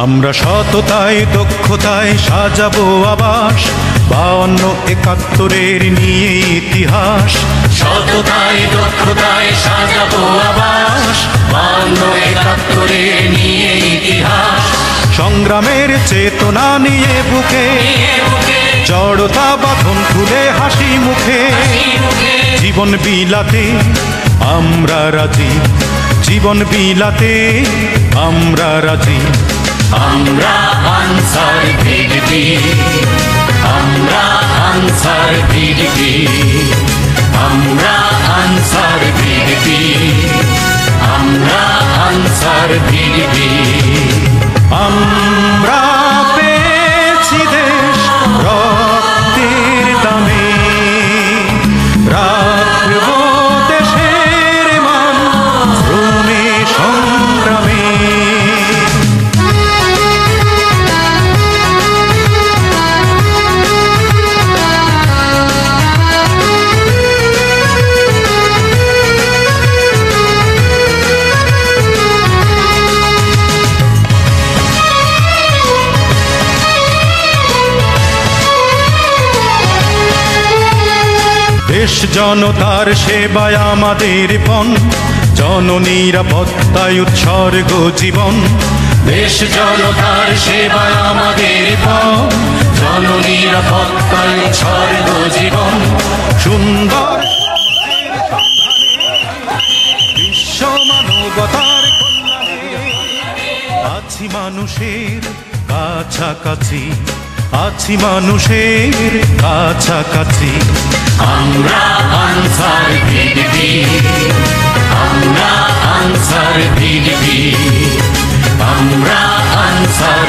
আমরা সততায় দক্ষতায় সাজাবো আবাস 52-71-এর নিয়ে ইতিহাস। সততায় দক্ষতায় সাজাবো আবাস 52-71-এর নিয়ে ইতিহাস। সংগ্রামের চেতনা নিয়ে বুকে জড়তা বাঁধন খুলে হাসি মুখে জীবন বিলাতে আমরা রাজি, জীবন বিলাতে আমরা রাজি। আমরা আনসার ভিডিপি, আমরা আনসার ভিডিপি, আমরা আনসার ভিডিপি, আমরা আনসার ভিডিপি। আমরা পেয়েছি দেশ রক্তের দামে, রাখব দেশের মান শ্রমে সংগ্রামে। দেশ জনতার সেবায় আমাদের পণ, জননিরাপত্তায় উৎসর্গ জীবন। দেশ জনতার সেবায় আমাদের পণ, জননিরাপত্তায় উৎসর্গ জীবন। সুন্দর বিশ্ব মানবতার কল্যাণে আছি মানুষের কাছাকাছি, আছি মানুষের কাছাকাছি। আমরা আনসার ভিডিপি, আমরা আনসার ভিডিপি, আমরা আনসার